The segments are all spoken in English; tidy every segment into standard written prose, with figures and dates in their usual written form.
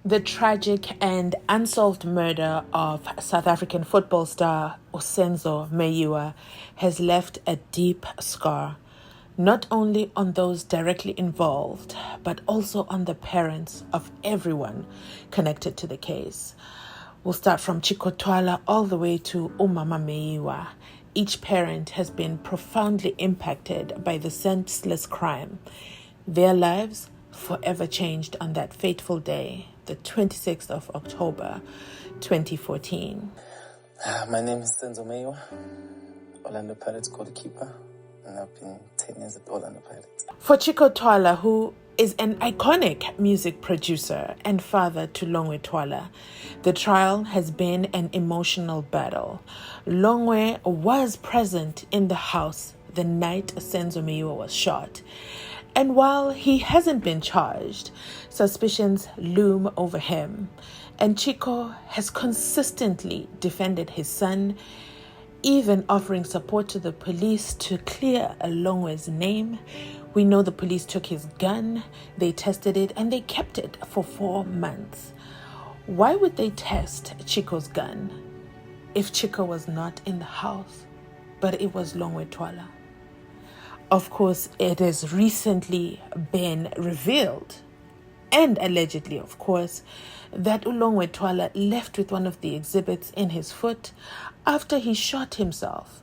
The tragic and unsolved murder of South African football star Senzo Meyiwa has left a deep scar, not only on those directly involved, but also on the parents of everyone connected to the case. We'll start from Chico Twala all the way to Umama Meyiwa. Each parent has been profoundly impacted by the senseless crime. Their lives forever changed on that fateful day, the 26th of October, 2014. My name is Senzo Meyiwa, Orlando Pirates goalkeeper, and I've been 10 years at Orlando Pirates. For Chico Twala, who is an iconic music producer and father to Longwe Twala, the trial has been an emotional battle. Longwe was present in the house the night Senzo Meyiwa was shot. And while he hasn't been charged, suspicions loom over him. And Chico has consistently defended his son, even offering support to the police to clear Longwe's name. We know the police took his gun, they tested it, and they kept it for 4 months. Why would they test Chico's gun if Chico was not in the house, but it was Longwe Twala? Of course, it has recently been revealed, and allegedly, of course, that Longwe Twala left with one of the exhibits in his foot after he shot himself.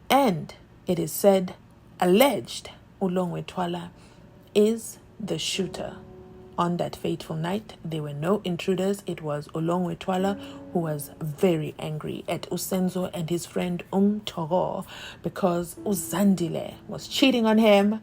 And it is said, alleged, Longwe Twala is the shooter. On that fateful night, there were no intruders. It was Longwe Twala who was very angry at Senzo and his friend Umtogo because Uzandile was cheating on him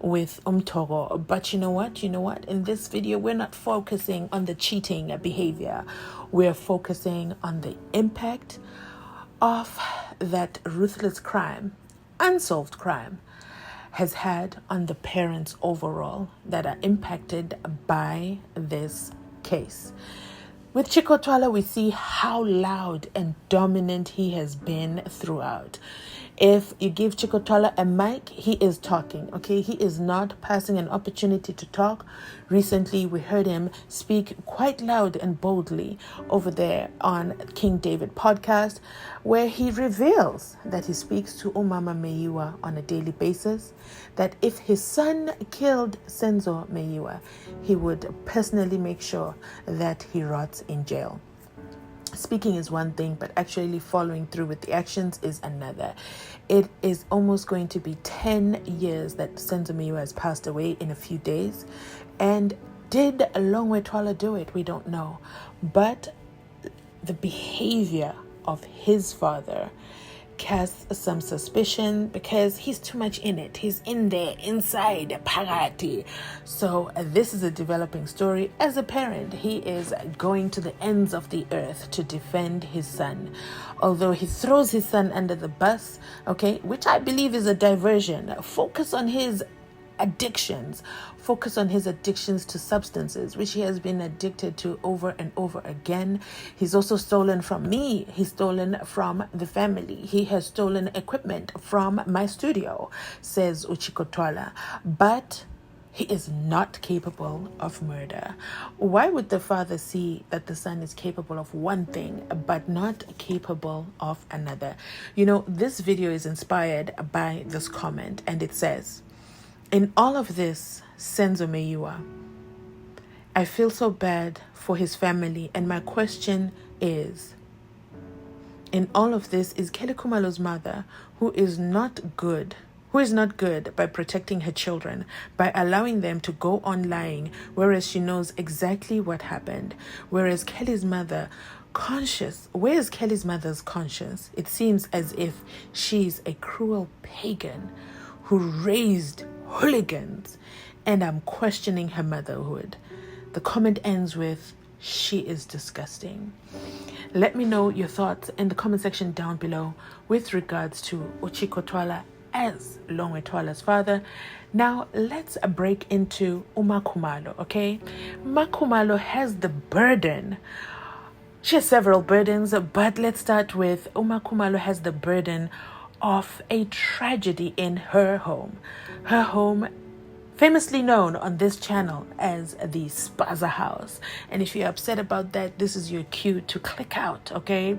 with Umtogo. But you know what? In this video, we're not focusing on the cheating behavior. We're focusing on the impact of that ruthless crime, unsolved crime, has had on the parents overall that are impacted by this case. With Chico Twala, we see how loud and dominant he has been throughout. If you give Chico Twala a mic, he is talking, okay? He is not passing an opportunity to talk. Recently, we heard him speak quite loud and boldly over there on King David podcast, where he reveals that he speaks to Umama Meyiwa on a daily basis, that if his son killed Senzo Meyiwa, he would personally make sure that he rots in jail. Speaking is one thing, but actually following through with the actions is another. It is almost going to be 10 years that Senzo Meyiwa has passed away in a few days. And did Longwe Twala do it? We don't know. But the behavior of his father casts some suspicion because he's too much in it. He's in there, inside, Pagati. So this is a developing story. As a parent, he is going to the ends of the earth to defend his son. Although he throws his son under the bus, okay, which I believe is a diversion. Focus on his addictions. Focus on his addictions to substances, which he has been addicted to over and over again. He's also stolen from me. He's stolen from the family. He has stolen equipment from my studio, says Chico Twala. But he is not capable of murder. Why would the father see that the son is capable of one thing but not capable of another? This video is inspired by this comment, and it says, in all of this, Senzo Meyiwa, I feel so bad for his family, and my question is, in all of this, is KHUMALO'S mother, who is not good by protecting her children, by allowing them to go on lying, whereas she knows exactly what happened, whereas Kelly's mother conscious. Where is Kelly's mother's conscience? It seems as if she's a cruel pagan who raised hooligans, and I'm questioning her motherhood. The comment ends with, she is disgusting. Let me know your thoughts in the comment section down below with regards to Chico Twala as Longwe Twala's father. Now let's break into KHUMALO, okay? KHUMALO has the burden. She has several burdens, but let's start with KHUMALO has the burden of a tragedy in her home. Her home famously known on this channel as the Spaza House. And if you're upset about that, this is your cue to click out, okay?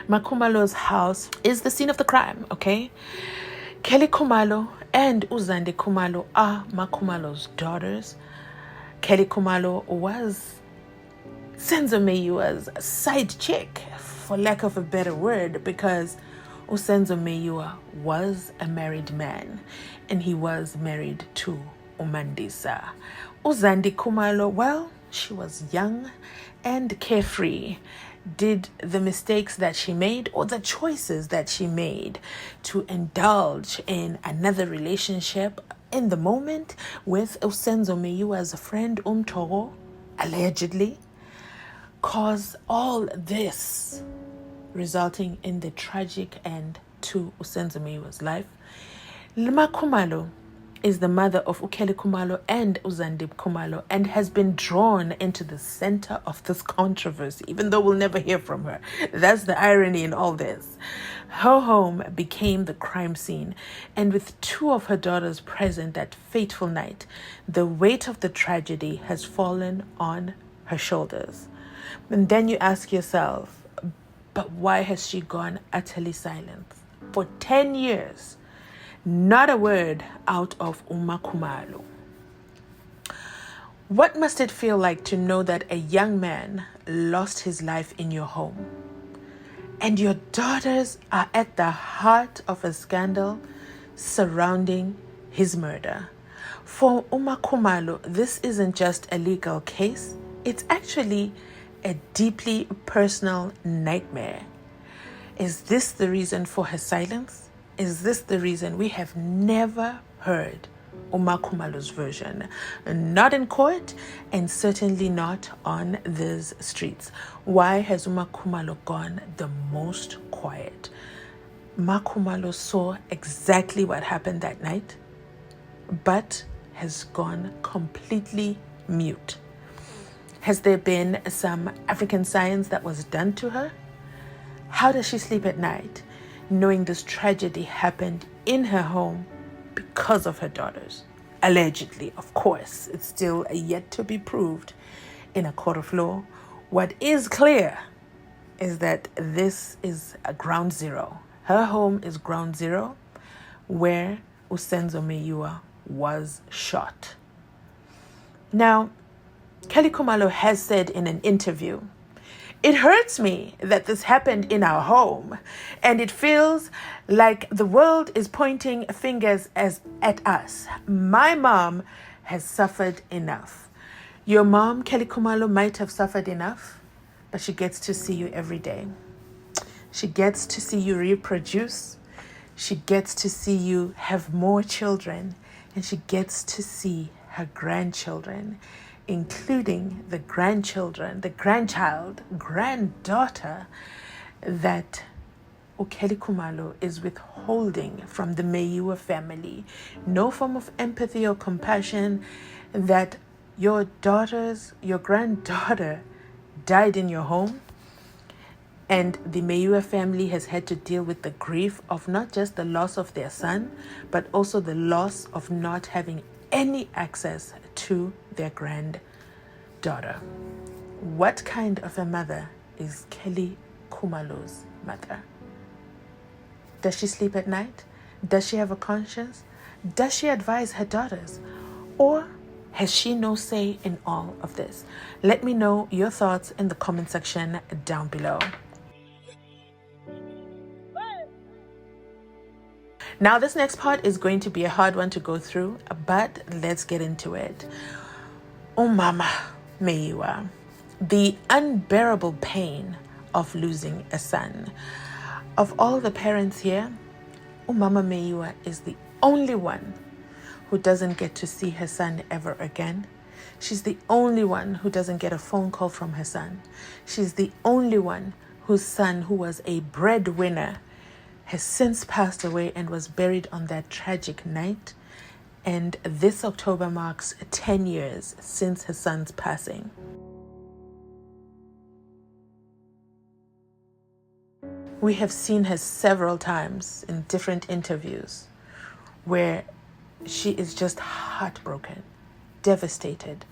KHUMALO'S house is the scene of the crime, okay? Kelly Khumalo and Uzande Khumalo are KHUMALO'S daughters. Kelly Khumalo was Senzo Meyiwa's side chick, for lack of a better word, because Senzo Meyiwa was a married man and he was married to Umandisa. Uzandi Khumalo, well, she was young and carefree, did the mistakes that she made or the choices that she made to indulge in another relationship in the moment with Senzo Meyiwa's friend Umtogo, allegedly, cause all this resulting in the tragic end to Senzo Meyiwa's life. Lima Khumalo is the mother of Ukeli Khumalo and Uzandip Khumalo and has been drawn into the center of this controversy, even though we'll never hear from her. That's the irony in all this. Her home became the crime scene, and with two of her daughters present that fateful night, the weight of the tragedy has fallen on her shoulders. And then you ask yourself, but why has she gone utterly silent? For 10 years, not a word out of Khumalo. What must it feel like to know that a young man lost his life in your home and your daughters are at the heart of a scandal surrounding his murder? For Khumalo, this isn't just a legal case, it's actually a deeply personal nightmare. Is this the reason for her silence? Is this the reason we have never heard Khumalo's version? Not in court and certainly not on these streets. Why has Khumalo gone the most quiet? Khumalo saw exactly what happened that night, but has gone completely mute. Has there been some African science that was done to her? How does she sleep at night, knowing this tragedy happened in her home because of her daughters? Allegedly, of course. It's still yet to be proved in a court of law. What is clear is that this is a ground zero. Her home is ground zero where Senzo Meyiwa was shot. Now, Kelly Khumalo has said in an interview, "It hurts me that this happened in our home, and it feels like the world is pointing fingers at us. My mom has suffered enough." Your mom, Kelly Khumalo, might have suffered enough, but she gets to see you every day. She gets to see you reproduce. She gets to see you have more children, and she gets to see her grandchildren, including the granddaughter that Kelly Khumalo is withholding from the Meyiwa family. No form of empathy or compassion that your granddaughter died in your home, and the Meyiwa family has had to deal with the grief of not just the loss of their son, but also the loss of not having any access to their granddaughter. What kind of a mother is Kelly Khumalo's mother? Does she sleep at night? Does she have a conscience? Does she advise her daughters? Or has she no say in all of this? Let me know your thoughts in the comment section down below. Now, this next part is going to be a hard one to go through, but let's get into it. Mama Meyiwa, the unbearable pain of losing a son. Of all the parents here, Mama Meyiwa is the only one who doesn't get to see her son ever again. She's the only one who doesn't get a phone call from her son. She's the only one whose son, who was a breadwinner, has since passed away and was buried on that tragic night. And this October marks 10 years since her son's passing. We have seen her several times in different interviews where she is just heartbroken, devastated,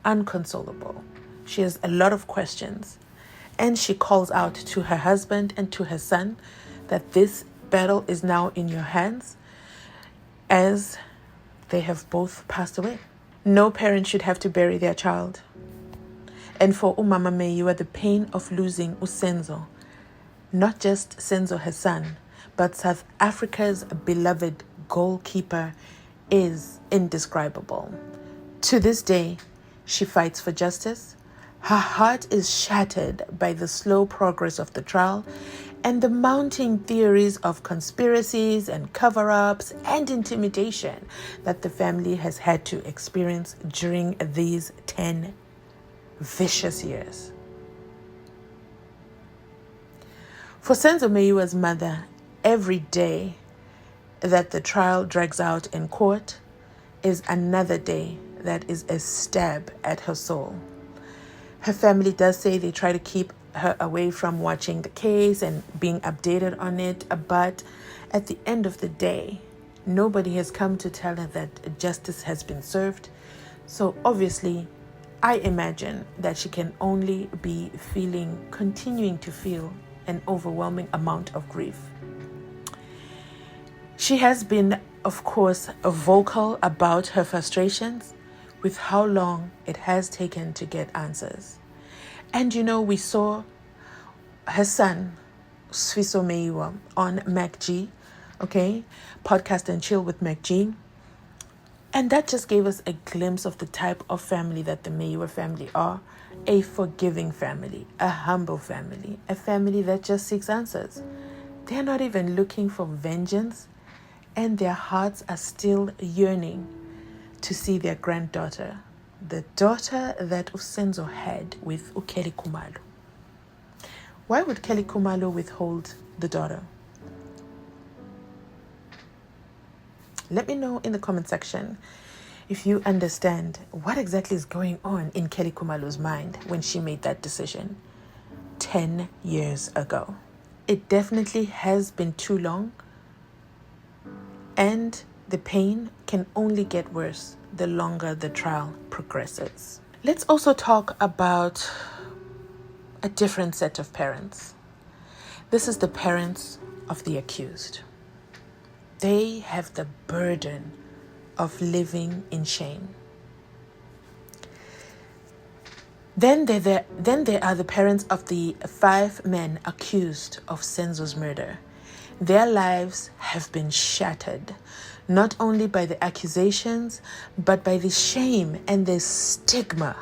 unconsolable. She has a lot of questions. And she calls out to her husband and to her son that this battle is now in your hands, as they have both passed away. No parent should have to bury their child. And for Umama Meyiwa, the pain of losing Senzo, not just Senzo her son, but South Africa's beloved goalkeeper, is indescribable. To this day, she fights for justice. Her heart is shattered by the slow progress of the trial and the mounting theories of conspiracies and cover-ups and intimidation that the family has had to experience during these 10 vicious years. For Senzo Meyiwa's mother, every day that the trial drags out in court is another day that is a stab at her soul. Her family does say they try to keep her away from watching the case and being updated on it, but at the end of the day, nobody has come to tell her that justice has been served. So obviously, I imagine that she can only be continuing to feel an overwhelming amount of grief. She has been, of course, vocal about her frustrations with how long it has taken to get answers. And we saw her son, SIFISO Meyiwa, on MacG, Podcast and Chill with MacG. And that just gave us a glimpse of the type of family that the Meyiwa family are. A forgiving family, a humble family, a family that just seeks answers. They're not even looking for vengeance, and their hearts are still yearning to see their granddaughter, the daughter that Senzo had with Kelly Khumalo. Why would Kelly Khumalo withhold the daughter? Let me know in the comment section if you understand what exactly is going on in Kelly Khumalo's mind when she made that decision 10 years ago. It definitely has been too long, and the pain can only get worse the longer the trial progresses. Let's also talk about a different set of parents. This is the parents of the accused. They have the burden of living in shame. Then there are the parents of the 5 men accused of Senzo's murder. Their lives have been shattered, not only by the accusations, but by the shame and the stigma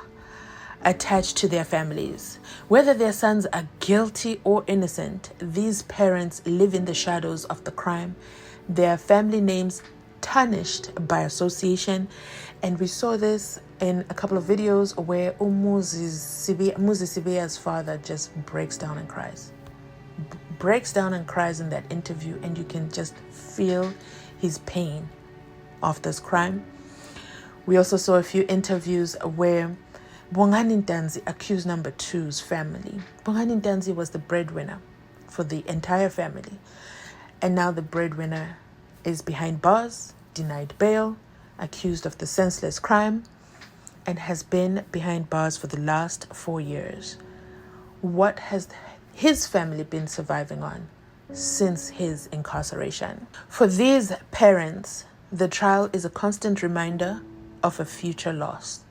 attached to their families. Whether their sons are guilty or innocent, these parents live in the shadows of the crime, their family names tarnished by association. And we saw this in a couple of videos where Muzi Sibia's father just breaks down and cries. Breaks down and cries in that interview, and you can just feel his pain of this crime. We also saw a few interviews where Bongani Ntanzi accused number 2's family. Bongani Ntanzi was the breadwinner for the entire family, and now the breadwinner is behind bars, denied bail, accused of the senseless crime, and has been behind bars for the last 4 years. What has his family been surviving on since his incarceration? For these parents, the trial is a constant reminder of a future lost.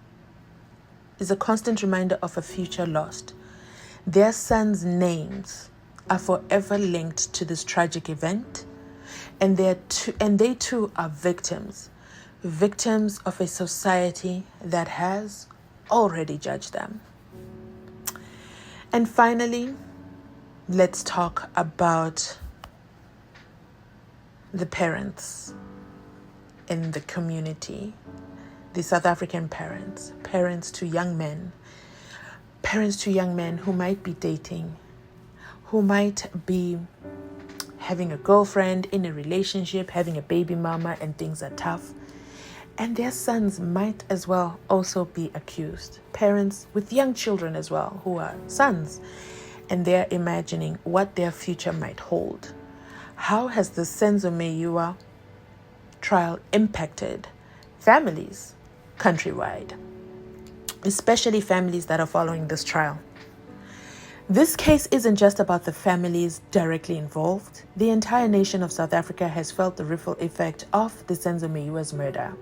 Their sons' names are forever linked to this tragic event, and they too are victims of a society that has already judged them. And finally, let's talk about the parents in the community, the South African parents to young men who might be dating, who might be having a girlfriend, in a relationship, having a baby mama, and things are tough. And their sons might as well also be accused. Parents with young children as well, who are sons, and they're imagining what their future might hold. How has the Senzo Meyiwa trial impacted families countrywide, especially families that are following this trial. This case isn't just about the families directly involved. The entire nation of South Africa has felt the ripple effect of the Senzo Meyiwa's murder.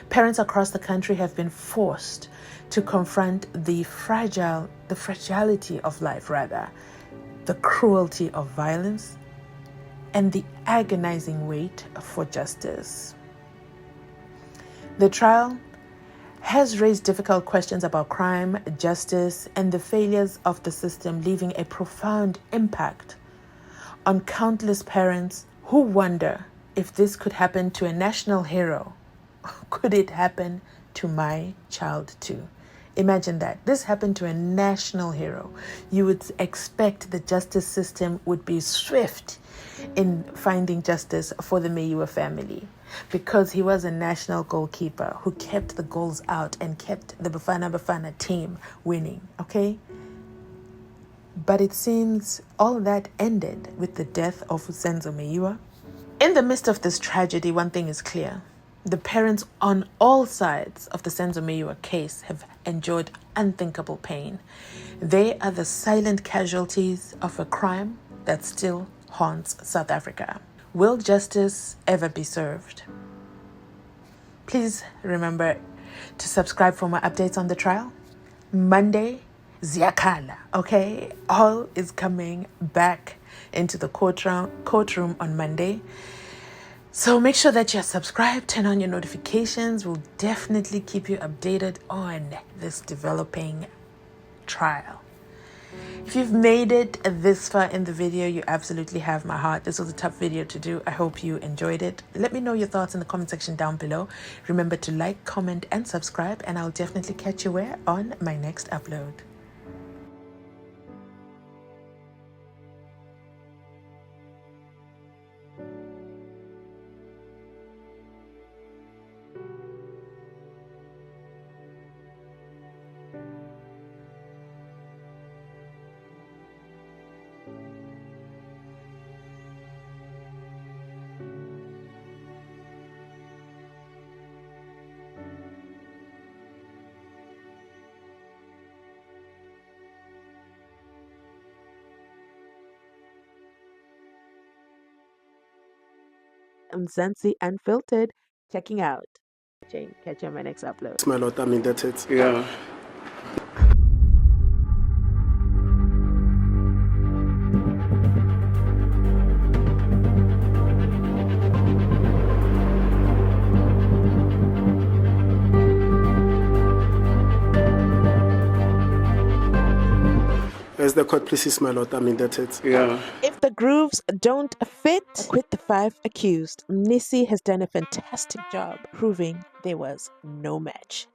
Parents across the country have been forced to confront the fragility of life, the cruelty of violence, and the agonizing wait for justice. The trial has raised difficult questions about crime, justice, and the failures of the system, leaving a profound impact on countless parents who wonder if this could happen to a national hero. Could it happen to my child too? Imagine that. This happened to a national hero. You would expect the justice system would be swift in finding justice for the Meyiwa family, because he was a national goalkeeper who kept the goals out and kept the Bafana team winning, okay? But it seems all that ended with the death of Senzo Meyiwa. In the midst of this tragedy, one thing is clear. The parents on all sides of the Senzo Meyiwa case have endured unthinkable pain. They are the silent casualties of a crime that still haunts South Africa. Will justice ever be served? Please remember to subscribe for more updates on the trial. Monday, Ziakala, okay? All is coming back into the courtroom on Monday. So make sure that you're subscribed, turn on your notifications. We'll definitely keep you updated on this developing trial. If you've made it this far in the video, you absolutely have my heart. This was a tough video to do. I hope you enjoyed it. Let me know your thoughts in the comment section down below. Remember to like, comment, and subscribe, and I'll definitely catch you on my next upload. Mzansi Unfiltered, checking out. Catch you on my next upload. My lord, I mean, that's it. Yeah. As the court pleases, my lord, I mean, that's it. Yeah. If the grooves don't fit, acquit the 5 accused. Nisi has done a fantastic job proving there was no match.